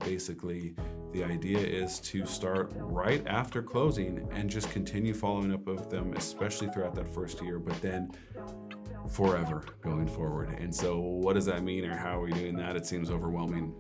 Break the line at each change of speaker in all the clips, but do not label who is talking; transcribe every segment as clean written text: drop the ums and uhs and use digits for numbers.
basically the idea is to start right after closing and just continue following up with them, especially throughout that first year, but then forever going forward. And so what does that mean, or how are we doing that? It seems overwhelming.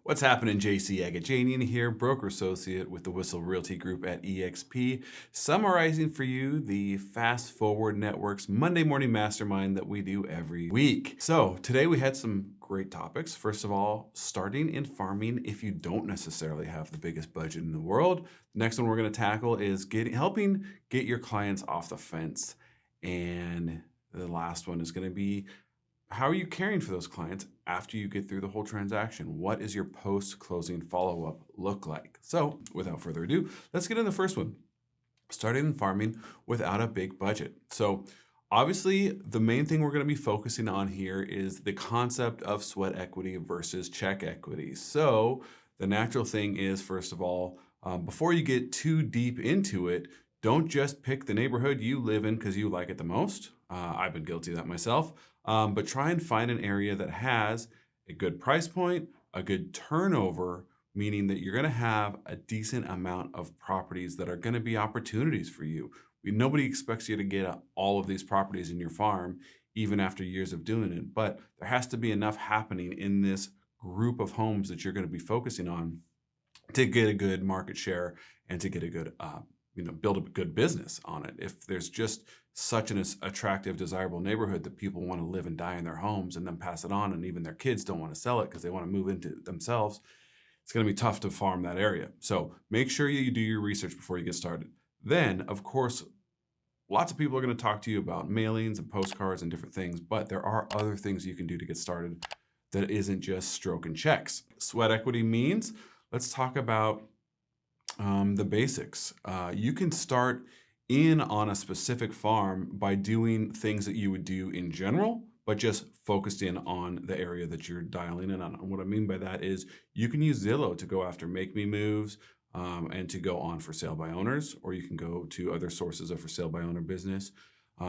What's happening? J.C Agajanian here, broker associate with the Whissel Realty Group at EXP, summarizing for you the Fast Forward Network's Monday morning mastermind that we do every week. So today we had some great topics. First of all, starting in farming if you don't necessarily have the biggest budget in the world. The next one we're going to tackle is helping get your clients off the fence. And the last one is going to be, how are you caring for those clients after you get through the whole transaction? What is your post-closing follow-up look like? So without further ado, let's get into the first one. Starting in farming without a big budget. So obviously, the main thing we're going to be focusing on here is the concept of sweat equity versus check equity. So the natural thing is, first of all, before you get too deep into it, don't just pick the neighborhood you live in because you like it the most. I've been guilty of that myself. But try and find an area that has a good price point, a good turnover, meaning that you're going to have a decent amount of properties that are going to be opportunities for you. Nobody expects you to get all of these properties in your farm, even after years of doing it. But there has to be enough happening in this group of homes that you're going to be focusing on to get a good market share and to get a good build a good business on it. If there's just such an attractive, desirable neighborhood that people want to live and die in their homes and then pass it on, and even their kids don't want to sell it because they want to move into it themselves, it's going to be tough to farm that area. So make sure you do your research before you get started. Then, of course, lots of people are going to talk to you about mailings and postcards and different things, but there are other things you can do to get started that isn't just stroking checks. Sweat equity means, let's talk about the basics. You can start in on a specific farm by doing things that you would do in general, but just focused in on the area that you're dialing in on. And what I mean by that is you can use Zillow to go after make me moves and to go on for sale by owners, or you can go to other sources of for sale by owner business.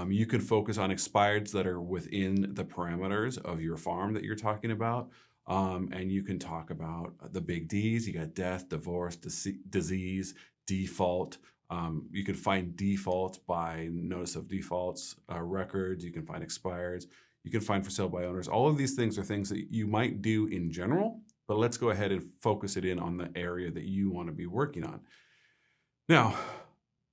You can focus on expireds that are within the parameters of your farm that you're talking about. And you can talk about the big D's. You got death, divorce, disease, default. You can find defaults by notice of defaults, records. You can find expireds. You can find for sale by owners. All of these things are things that you might do in general, but let's go ahead and focus it in on the area that you want to be working on. Now,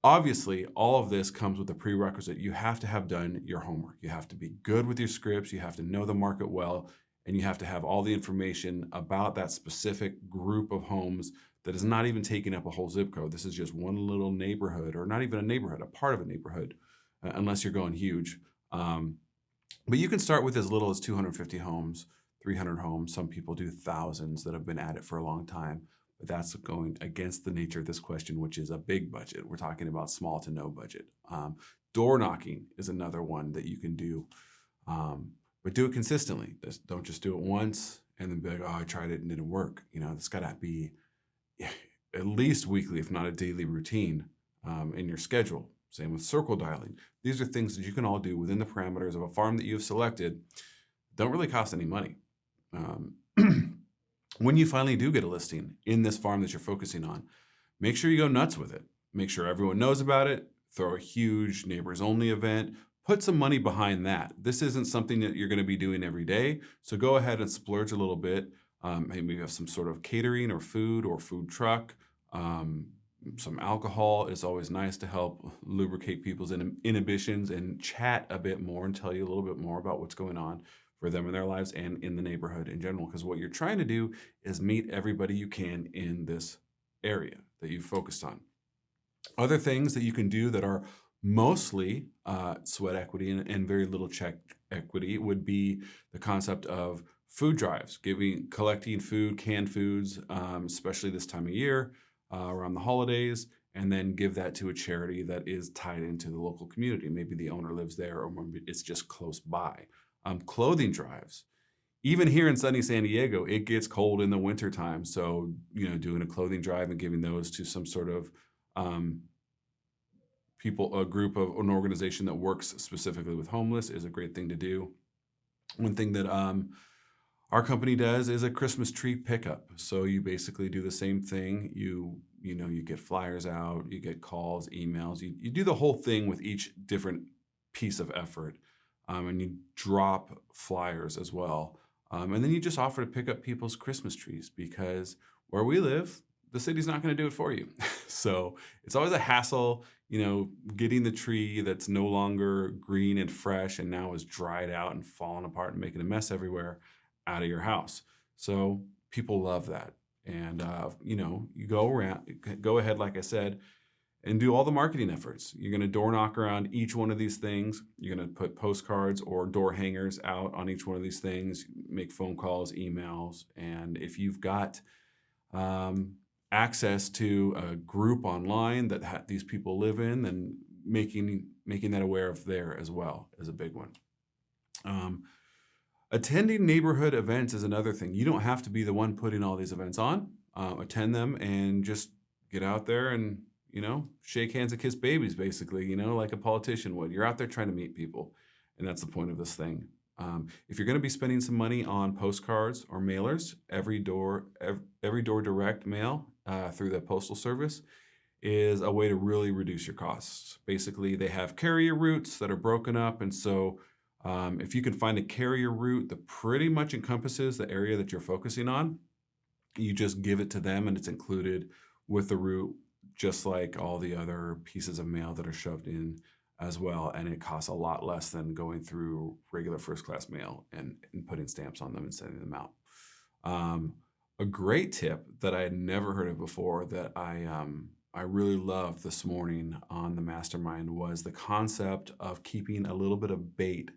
obviously, all of this comes with a prerequisite. You have to have done your homework. You have to be good with your scripts. You have to know the market well. And you have to have all the information about that specific group of homes that is not even taking up a whole zip code. This is just one little neighborhood, or not even a neighborhood, a part of a neighborhood, unless you're going huge. But you can start with as little as 250 homes, 300 homes. Some people do thousands that have been at it for a long time. But that's going against the nature of this question, which is a big budget. We're talking about small to no budget. Door knocking is another one that you can do. But do it consistently. Don't just do it once and then be like, oh, I tried it and it didn't work. It's got to be at least weekly, if not a daily routine in your schedule. Same with circle dialing. These are things that you can all do within the parameters of a farm that you've selected. Don't really cost any money. When you finally do get a listing in this farm that you're focusing on, make sure you go nuts with it. Make sure everyone knows about it. Throw a huge neighbors only event. Put some money behind that. This isn't something that you're going to be doing every day. So go ahead and splurge a little bit. Maybe you have some sort of catering or food truck, some alcohol. It's always nice to help lubricate people's inhibitions and chat a bit more and tell you a little bit more about what's going on for them in their lives and in the neighborhood in general. Because what you're trying to do is meet everybody you can in this area that you've focused on. Other things that you can do that are mostly sweat equity and very little check equity would be the concept of food drives, collecting food, canned foods, especially this time of year around the holidays, and then give that to a charity that is tied into the local community. Maybe the owner lives there, or maybe it's just close by. Clothing drives. Even here in sunny San Diego, it gets cold in the wintertime. So, doing a clothing drive and giving those to some sort of a group of an organization that works specifically with homeless is a great thing to do. One thing that our company does is a Christmas tree pickup. So you basically do the same thing. You get flyers out, you get calls, emails. You do the whole thing with each different piece of effort, and you drop flyers as well. And then you just offer to pick up people's Christmas trees, because where we live, the city's not going to do it for you. So it's always a hassle, getting the tree that's no longer green and fresh and now is dried out and falling apart and making a mess everywhere out of your house. So people love that. And, you go ahead, like I said, and do all the marketing efforts. You're going to door knock around each one of these things. You're going to put postcards or door hangers out on each one of these things, make phone calls, emails. And if you've got access to a group online that these people live in, then making that aware of there as well is a big one. Attending neighborhood events is another thing. You don't have to be the one putting all these events on. Attend them and just get out there and, shake hands and kiss babies, basically, like a politician would. You're out there trying to meet people, and that's the point of this thing. If you're going to be spending some money on postcards or mailers, every door direct mail through the postal service is a way to really reduce your costs. Basically, they have carrier routes that are broken up, and so if you can find a carrier route that pretty much encompasses the area that you're focusing on, you just give it to them and it's included with the route, just like all the other pieces of mail that are shoved in as well. And it costs a lot less than going through regular first class mail and putting stamps on them and sending them out. A great tip that I had never heard of before that I really loved this morning on the Mastermind was the concept of keeping a little bit of bait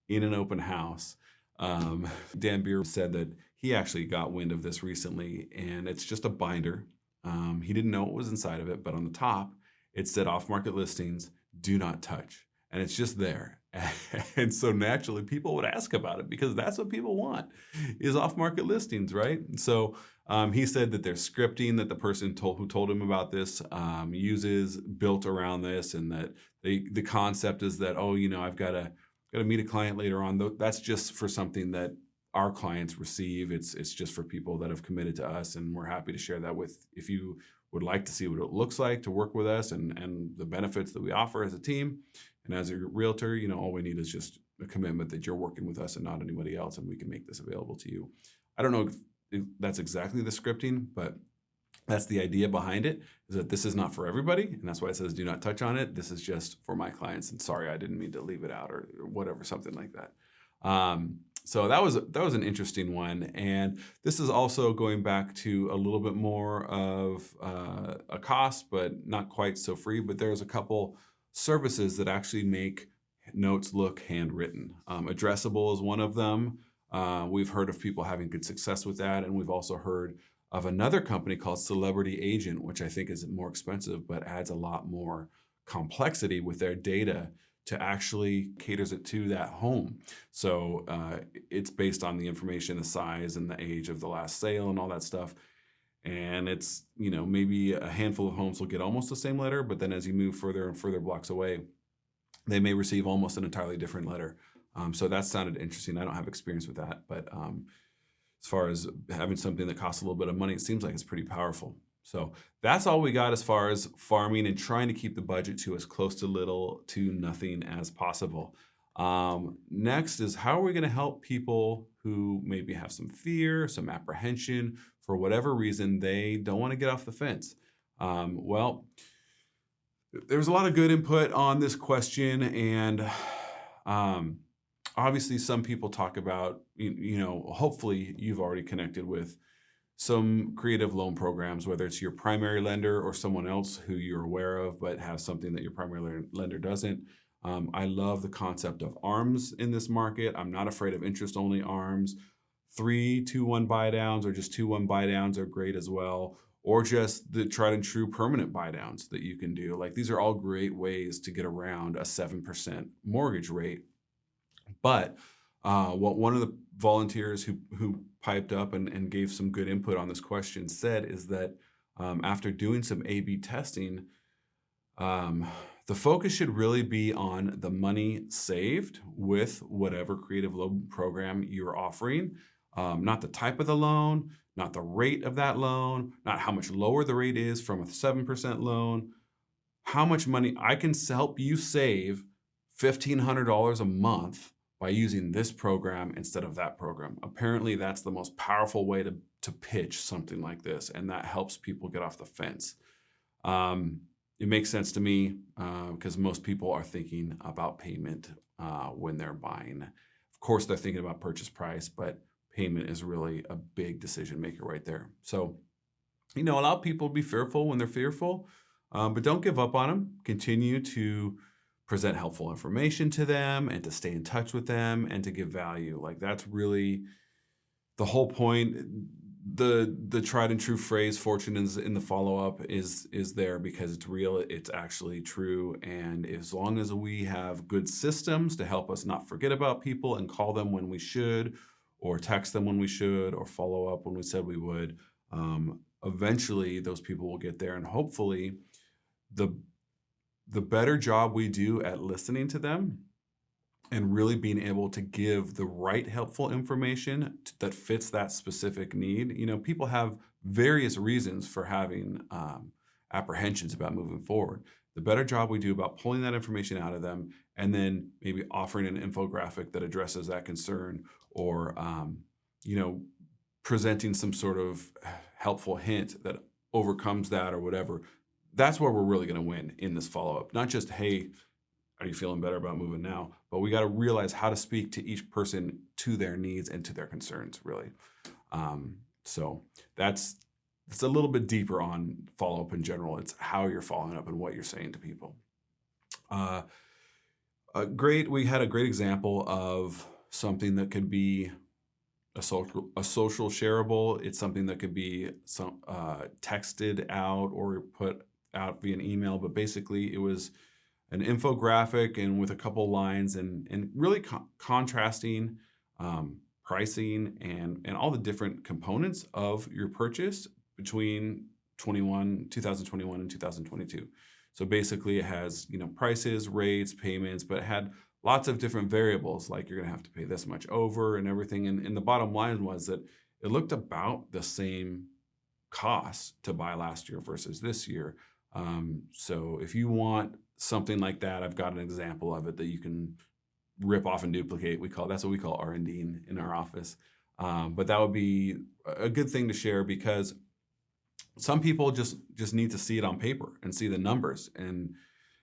in an open house. Dan Beer said that he actually got wind of this recently, and it's just a binder. He didn't know what was inside of it, but on the top, it said off-market listings, do not touch. And it's just there. And so naturally, people would ask about it because that's what people want is off-market listings, right? So he said that there's scripting that the person who told him about this uses built around this, and that the concept is that, I've got to meet a client later on. That's just for something that our clients receive. It's just for people that have committed to us, and we're happy to share that with, if you would like to see what it looks like to work with us and the benefits that we offer as a team. And as a realtor, all we need is just a commitment that you're working with us and not anybody else, and we can make this available to you. I don't know if that's exactly the scripting, but that's the idea behind it, is that this is not for everybody. And that's why it says do not touch on it. This is just for my clients. And sorry, I didn't mean to leave it out or whatever, something like that. So that was an interesting one. And this is also going back to a little bit more of a cost, but not quite so free. But there's a couple services that actually make notes look handwritten. Addressable is one of them. We've heard of people having good success with that. And we've also heard of another company called Celebrity Agent, which I think is more expensive, but adds a lot more complexity with their data to actually caters it to that home. So it's based on the information, the size and the age of the last sale and all that stuff. And it's, maybe a handful of homes will get almost the same letter, but then as you move further and further blocks away, they may receive almost an entirely different letter. So that sounded interesting. I don't have experience with that, but as far as having something that costs a little bit of money, it seems like it's pretty powerful. So that's all we got as far as farming and trying to keep the budget to as close to little to nothing as possible. Next is how are we going to help people who maybe have some fear, some apprehension, for whatever reason, they don't want to get off the fence. Well, there's a lot of good input on this question, and obviously some people talk about, hopefully you've already connected with some creative loan programs, whether it's your primary lender or someone else who you're aware of, but have something that your primary lender doesn't. I love the concept of ARMs in this market. I'm not afraid of interest-only ARMs. 3-2-1 buy downs or just 2-1 buy downs are great as well, or just the tried and true permanent buy downs that you can do. Like, these are all great ways to get around a 7% mortgage rate. But what one of the volunteers who piped up and gave some good input on this question said is that after doing some A/B testing, The focus should really be on the money saved with whatever creative loan program you're offering, not the type of the loan, not the rate of that loan, not how much lower the rate is from a 7% loan, how much money I can help you save $1,500 a month by using this program instead of that program. Apparently, that's the most powerful way to pitch something like this, and that helps people get off the fence. It makes sense to me because most people are thinking about payment when they're buying. Of course, they're thinking about purchase price, but payment is really a big decision maker right there. So, allow people to be fearful when they're fearful, but don't give up on them. Continue to present helpful information to them and to stay in touch with them and to give value. Like that's really the whole point. The tried and true phrase "fortune is in the follow-up" is there because it's real, it's actually true, and as long as we have good systems to help us not forget about people and call them when we should, or text them when we should, or follow up when we said we would, eventually those people will get there, and hopefully the better job we do at listening to them and really being able to give the right helpful information that fits that specific need. People have various reasons for having apprehensions about moving forward. The better job we do about pulling that information out of them and then maybe offering an infographic that addresses that concern or, presenting some sort of helpful hint that overcomes that or whatever, that's where we're really going to win in this follow-up. Not just, hey, are you feeling better about moving now? But we got to realize how to speak to each person, to their needs and to their concerns, really. So it's a little bit deeper on follow-up in general. It's how you're following up and what you're saying to people. We had a great example of something that could be a social shareable. It's something that could be texted out or put out via an email, but basically it was an infographic and with a couple lines and really contrasting pricing and all the different components of your purchase between 2021 and 2022. So basically it has, prices, rates, payments, but it had lots of different variables, like you're going to have to pay this much over and everything. And the bottom line was that it looked about the same cost to buy last year versus this year. So if you want something like that, I've got an example of it that you can rip off and duplicate. That's what we call R&D in our office. But that would be a good thing to share because some people just need to see it on paper and see the numbers. And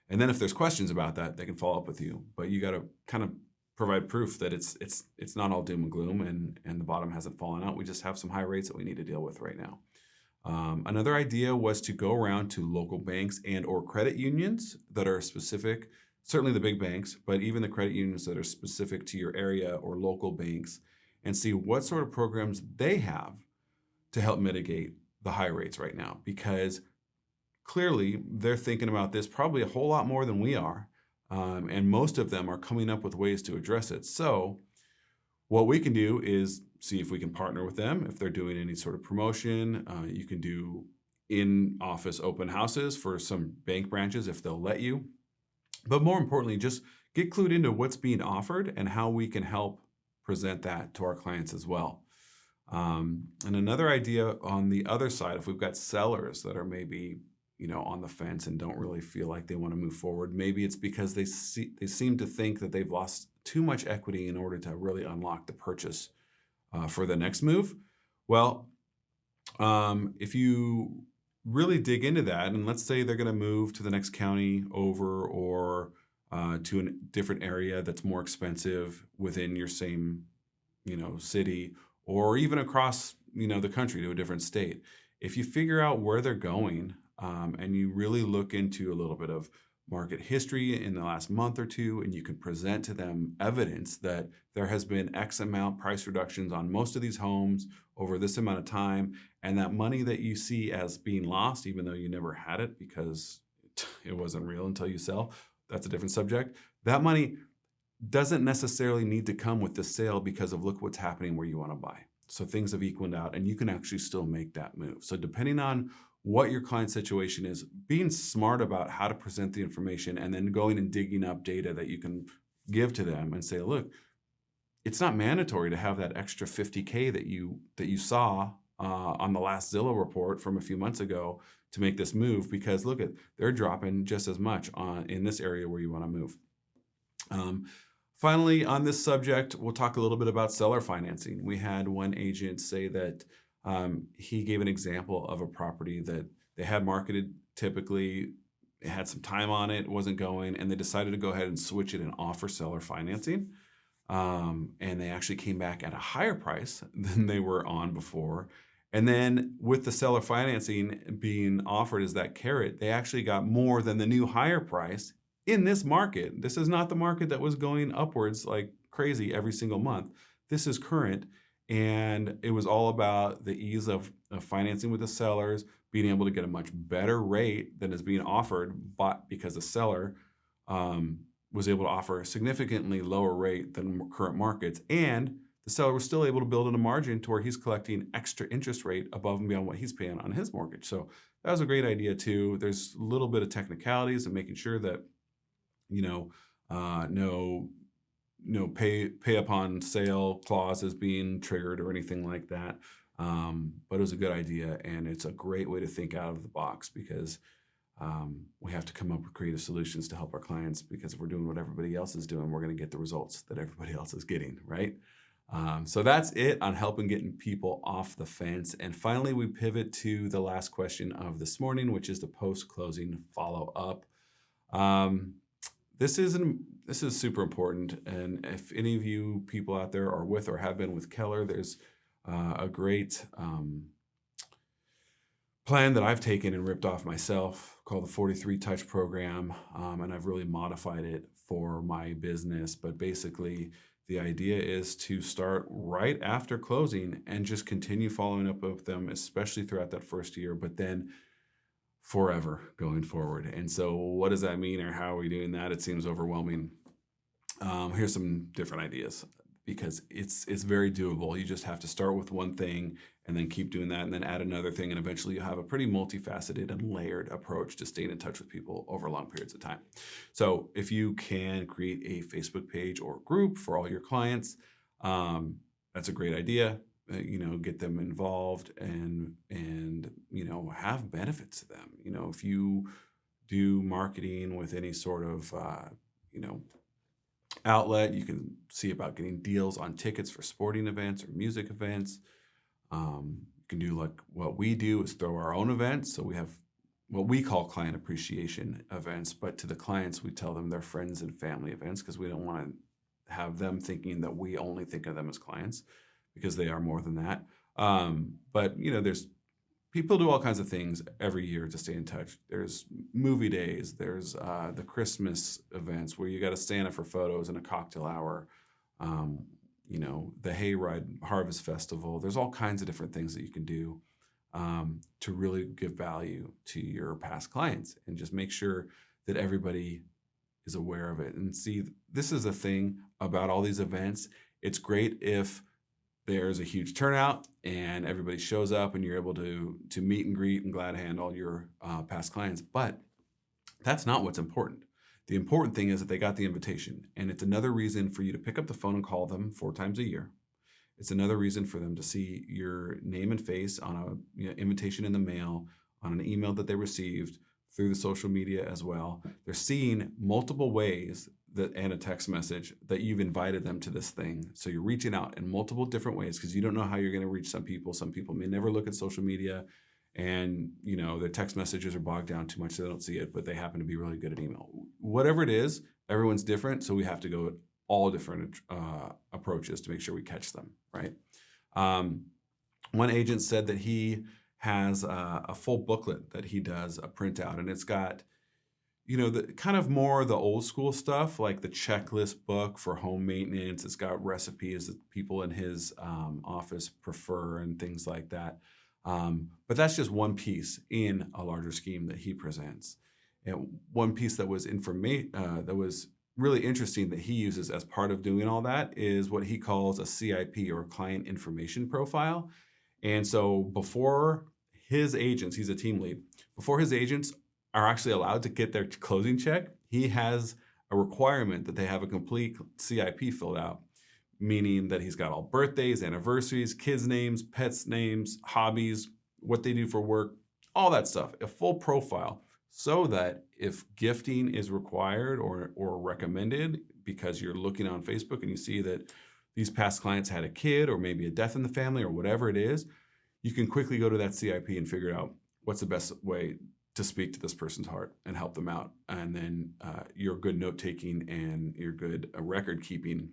then if there's questions about that, they can follow up with you. But you got to kind of provide proof that it's not all doom and gloom and the bottom hasn't fallen out. We just have some high rates that we need to deal with right now. Another idea was to go around to local banks and or credit unions that are specific, certainly the big banks, but even the credit unions that are specific to your area or local banks, and see what sort of programs they have to help mitigate the high rates right now. Because clearly they're thinking about this probably a whole lot more than we are, and most of them are coming up with ways to address it. So what we can do is see if we can partner with them. If they're doing any sort of promotion, you can do in-office open houses for some bank branches if they'll let you. But more importantly, just get clued into what's being offered and how we can help present that to our clients as well. And another idea on the other side, if we've got sellers that are maybe on the fence and don't really feel like they want to move forward, maybe it's because they seem to think that they've lost too much equity in order to really unlock the purchase for the next move. Well, if you really dig into that, and let's say they're going to move to the next county over or to a different area that's more expensive within your same, city, or even across, the country to a different state. If you figure out where they're going and you really look into a little bit of market history in the last month or two, and you can present to them evidence that there has been X amount price reductions on most of these homes over this amount of time, and that money that you see as being lost, even though you never had it because it wasn't real until you sell, that's a different subject. That money doesn't necessarily need to come with the sale because of look what's happening where you want to buy. So things have equaled out and you can actually still make that move. So depending on what your client situation is, being smart about how to present the information, and then going and digging up data that you can give to them and say, look, it's not mandatory to have that extra 50K that you saw on the last Zillow report from a few months ago to make this move, because look at, they're dropping just as much in this area where you want to move. Finally, on this subject, we'll talk a little bit about seller financing. We had one agent say that he gave an example of a property that they had marketed. Typically, it had some time on it, wasn't going, and they decided to go ahead and switch it and offer seller financing. And they actually came back at a higher price than they were on before. And then with the seller financing being offered as that carrot, they actually got more than the new higher price in this market. This is not the market that was going upwards like crazy every single month. This is current. And it was all about the ease of financing with the sellers, being able to get a much better rate than is being offered, but because the seller was able to offer a significantly lower rate than current markets, and the seller was still able to build in a margin to where he's collecting extra interest rate above and beyond what he's paying on his mortgage. So that was a great idea too. There's a little bit of technicalities and making sure that, no pay upon sale clause is being triggered or anything like that. But it was a good idea, and it's a great way to think out of the box, because we have to come up with creative solutions to help our clients, because if we're doing what everybody else is doing, we're going to get the results that everybody else is getting, right? So that's it on helping getting people off the fence. And finally, we pivot to the last question of this morning, which is the post-closing follow-up. This is super important. And if any of you people out there are with or have been with Keller, there's a great plan that I've taken and ripped off myself called the 43 Touch program. And I've really modified it for my business. But basically, the idea is to start right after closing and just continue following up with them, especially throughout that first year, but then forever going forward. And so what does that mean, or how are we doing that? It seems overwhelming. Here's some different ideas, because it's very doable. You just have to start with one thing and then keep doing that, and then add another thing, and eventually you'll have a pretty multifaceted and layered approach to staying in touch with people over long periods of time. So if you can create a Facebook page or group for all your clients, that's a great idea. Get them involved and have benefits to them. If you do marketing with any sort of outlet, you can see about getting deals on tickets for sporting events or music events. You can do like what we do is throw our own events. So we have what we call client appreciation events, but to the clients, we tell them they're friends and family events, because we don't want to have them thinking that we only think of them as clients, because they are more than that. But there's people do all kinds of things every year to stay in touch. There's movie days. There's the Christmas events where you got a Santa for photos and a cocktail hour. The Hayride Harvest Festival. There's all kinds of different things that you can do to really give value to your past clients, and just make sure that everybody is aware of it. And see, this is the thing about all these events. It's great if there's a huge turnout and everybody shows up and you're able to meet and greet and glad hand all your past clients. But that's not what's important. The important thing is that they got the invitation, and it's another reason for you to pick up the phone and call them 4 times a year. It's another reason for them to see your name and face on a invitation in the mail, on an email that they received, through the social media as well. They're seeing multiple ways and a text message that you've invited them to this thing. So you're reaching out in multiple different ways, because you don't know how you're going to reach some people. Some people may never look at social media, and their text messages are bogged down too much, so they don't see it, but they happen to be really good at email. Whatever it is, everyone's different, so we have to go at all different approaches to make sure we catch them, right? One agent said that he has a full booklet that he does a printout, and it's got the kind of more the old school stuff, like the checklist book for home maintenance. It's got recipes that people in his office prefer and things like that. But that's just one piece in a larger scheme that he presents. And one piece that was that was really interesting that he uses as part of doing all that is what he calls a CIP, or client information profile. And so before his agents, he's a team lead, before his agents are actually allowed to get their closing check, he has a requirement that they have a complete CIP filled out, meaning that he's got all birthdays, anniversaries, kids' names, pets' names, hobbies, what they do for work, all that stuff, a full profile, so that if gifting is required or recommended because you're looking on Facebook and you see that these past clients had a kid or maybe a death in the family or whatever it is, you can quickly go to that CIP and figure out what's the best way to speak to this person's heart and help them out. And then your good note-taking and your good record keeping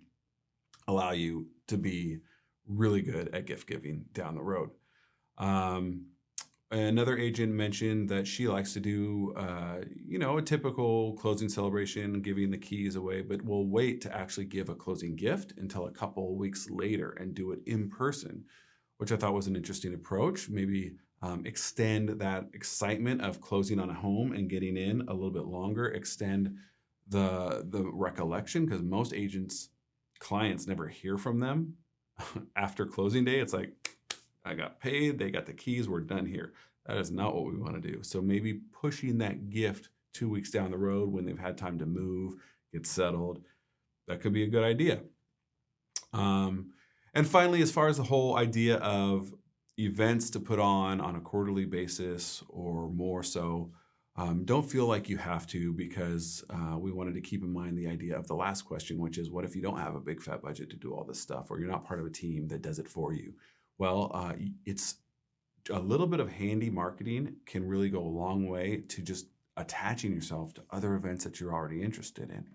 allow you to be really good at gift giving down the road. Another agent mentioned that she likes to do, a typical closing celebration, giving the keys away, but will wait to actually give a closing gift until a couple of weeks later and do it in person, which I thought was an interesting approach. Maybe extend that excitement of closing on a home and getting in a little bit longer, extend the recollection, because most agents' clients never hear from them after closing day. It's like, I got paid, they got the keys, we're done here. That is not what we want to do. So maybe pushing that gift 2 weeks down the road when they've had time to move, get settled, that could be a good idea. And finally, as far as the whole idea of events to put on a quarterly basis or more so, don't feel like you have to, because we wanted to keep in mind the idea of the last question, which is, what if you don't have a big fat budget to do all this stuff, or you're not part of a team that does it for you? Well, it's a little bit of handy marketing can really go a long way to just attaching yourself to other events that you're already interested in.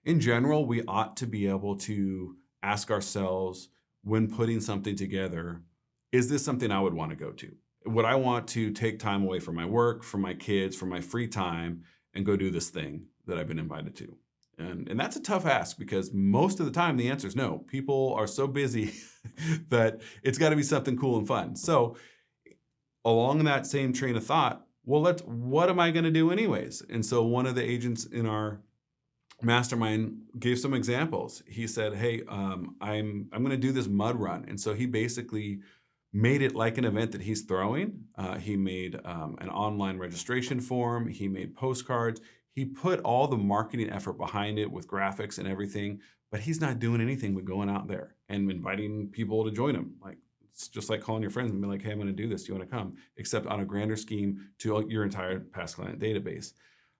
In general, we ought to be able to ask ourselves when putting something together, is this something I would want to go to? Would I want to take time away from my work, from my kids, from my free time, and go do this thing that I've been invited to? And that's a tough ask, because most of the time the answer is no. People are so busy that it's got to be something cool and fun. So along that same train of thought, well, what am I going to do anyways? And so one of the agents in our mastermind gave some examples. He said, hey, I'm going to do this mud run. And so he basically made it like an event that he's throwing. He made an online registration form. He made postcards. He put all the marketing effort behind it with graphics and everything, but he's not doing anything but going out there and inviting people to join him. Like, it's just like calling your friends and be like, hey, I'm going to do this. Do you want to come? Except on a grander scheme to your entire past client database.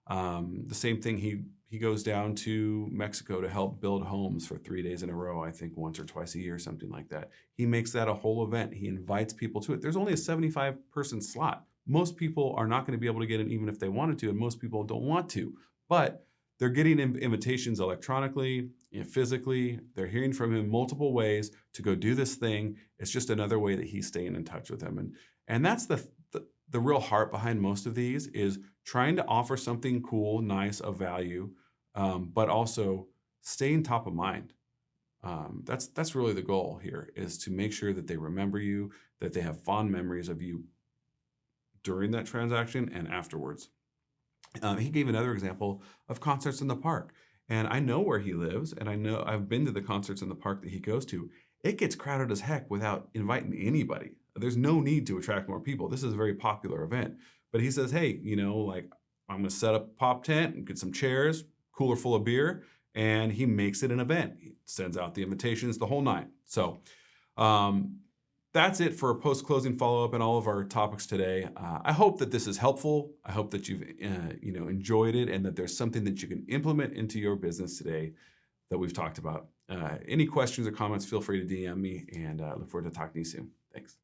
The same thing, he goes down to Mexico to help build homes for 3 days in a row, I think once or twice a year, something like that. He makes that a whole event. He invites people to it. There's only a 75-person slot. Most people are not going to be able to get in even if they wanted to, and most people don't want to. But they're getting invitations electronically, physically. They're hearing from him multiple ways to go do this thing. It's just another way that he's staying in touch with them. And that's the real heart behind most of these, is trying to offer something cool, nice, of value, but also staying top of mind. That's really the goal here, is to make sure that they remember you, that they have fond memories of you during that transaction and afterwards. He gave another example of concerts in the park. And I know where he lives, and I know I've been to the concerts in the park that he goes to. It gets crowded as heck without inviting anybody. There's no need to attract more people. This is a very popular event. But he says, hey, like, I'm going to set up a pop tent and get some chairs, cooler full of beer, and he makes it an event. He sends out the invitations, the whole nine. So that's it for a post-closing follow-up and all of our topics today. I hope that this is helpful. I hope that you've enjoyed it, and that there's something that you can implement into your business today that we've talked about. Any questions or comments, feel free to DM me, and look forward to talking to you soon. Thanks.